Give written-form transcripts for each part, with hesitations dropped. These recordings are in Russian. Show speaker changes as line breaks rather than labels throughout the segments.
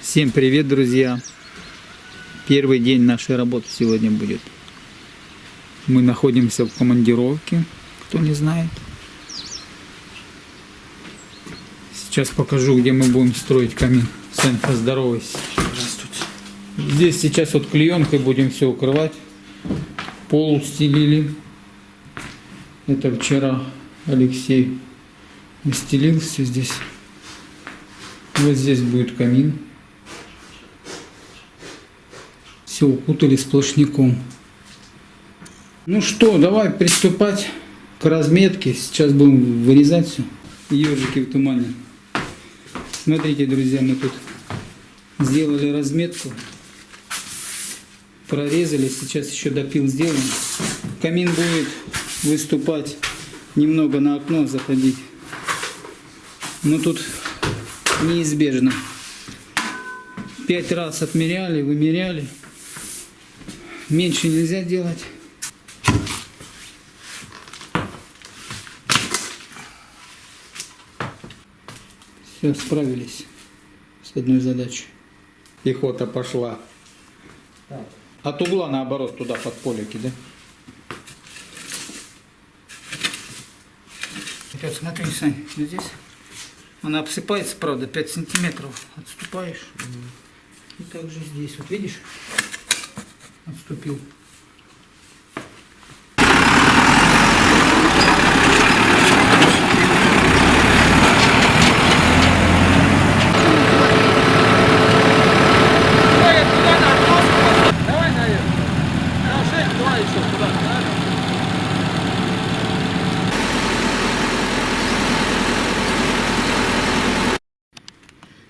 Всем привет, друзья! Первый день нашей работы сегодня будет. Мы находимся в командировке, кто не знает. Сейчас покажу, где мы будем строить камин. Сань, поздоровайся. Здравствуйте. Здесь сейчас вот клеенкой будем все укрывать. Пол устелили. Это вчера Алексей устелил все здесь. Вот здесь будет камин. Все укутали сплошняком. Ну что, давай приступать к разметке. Сейчас будем вырезать все. Ежики в тумане. Смотрите, друзья, мы тут сделали разметку. Прорезали. Сейчас еще допил сделаем. Камин будет выступать немного на окно, заходить. Но тут неизбежно. 5 раз отмеряли, вымеряли. Меньше нельзя делать. Все, справились с одной задачей. Пехота пошла. Так. От угла наоборот туда под полики, да? Вот смотри, Сань, вот здесь. Она обсыпается, правда, 5 сантиметров. Отступаешь. И также здесь, вот видишь? Отступил.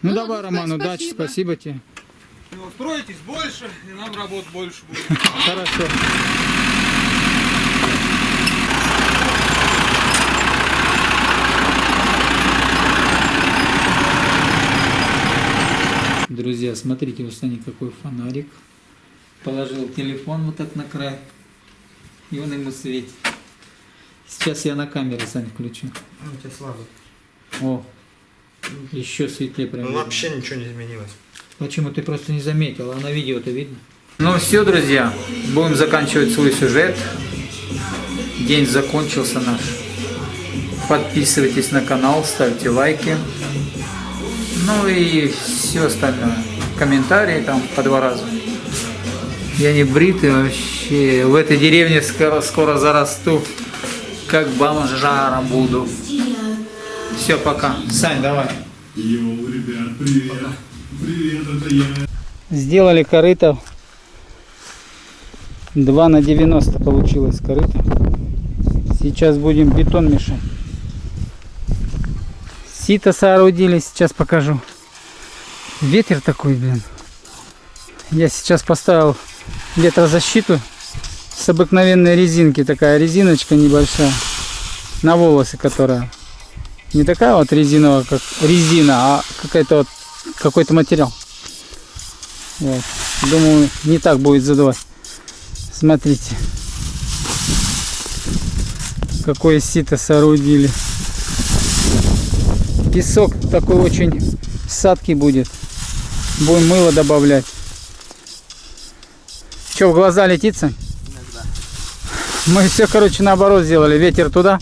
Ну давай, Роман, удачи, спасибо тебе.
Устроитесь больше, и нам работ больше будет.
Хорошо. Друзья, смотрите, вот Саня, какой фонарик. Положил телефон вот так на край, и он ему светит. Сейчас я на камеру, Саня, включу.
У тебя слабо.
О, еще светлее прям.
Ну, вообще ничего не изменилось.
Почему ты просто не заметил, а на видео-то видно. Ну все, друзья, будем заканчивать свой сюжет. День закончился наш. Подписывайтесь на канал, ставьте лайки. Ну и все остальное. Комментарии там по 2 раза. Я не бритый вообще. В этой деревне скоро зарасту. Как бомжара буду. Все, пока. Сань, давай.
Йоу, ребят, привет. Привет, это я.
Сделали корыто. 2 на 90 получилось корыто. Сейчас будем бетон мешать. Сито соорудили, сейчас покажу. Ветер такой, блин. Я сейчас поставил ветрозащиту с обыкновенной резинки. Такая резиночка небольшая. На волосы, которая. Не такая вот резиновая, как резина, а какой-то материал. Вот. Думаю, не так будет задувать. Смотрите. Какое сито соорудили. Песок такой очень садкий будет. Будем мыло добавлять. Что, в глаза летится? Иногда. Мы все, короче, наоборот сделали. Ветер туда.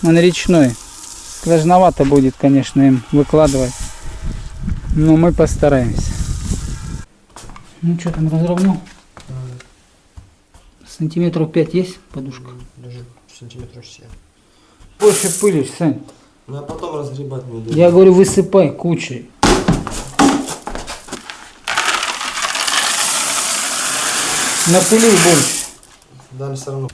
Он речной. Сложновато будет, конечно, им выкладывать. Но мы постараемся. Ну что там, разровнял? Сантиметров 5 есть подушка?
Даже сантиметров 7.
Больше пылишь, Сань.
Ну а потом разгребать не буду.
Я говорю, высыпай кучей. Напылил больше.
Дали все равно.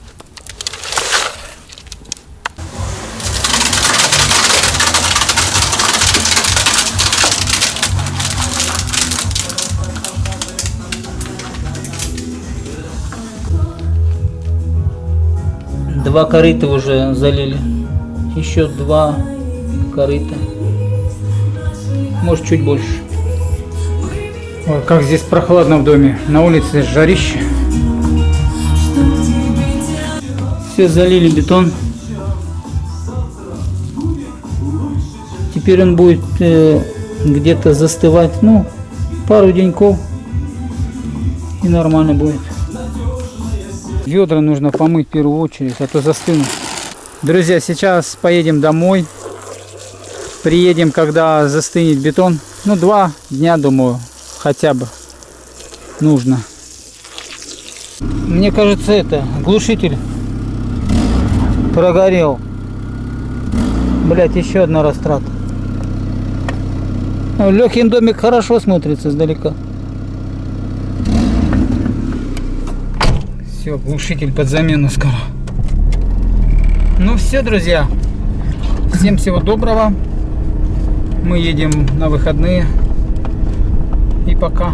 Два корыта уже залили. Еще 2 корыта. Может, чуть больше. Ой, как здесь прохладно в доме. На улице жарище. Все залили бетон. Теперь он будет где-то застывать, ну, пару деньков, и нормально будет. Ведра нужно помыть в первую очередь, а то застынут. Друзья, сейчас поедем домой. Приедем, когда застынет бетон. Ну, 2 дня, думаю, хотя бы нужно. Мне кажется, это глушитель прогорел. Блять, еще одна растрата. Лехин домик хорошо смотрится издалека. Все, глушитель под замену скоро. Ну все, друзья. Всем всего доброго. Мы едем на выходные. И пока.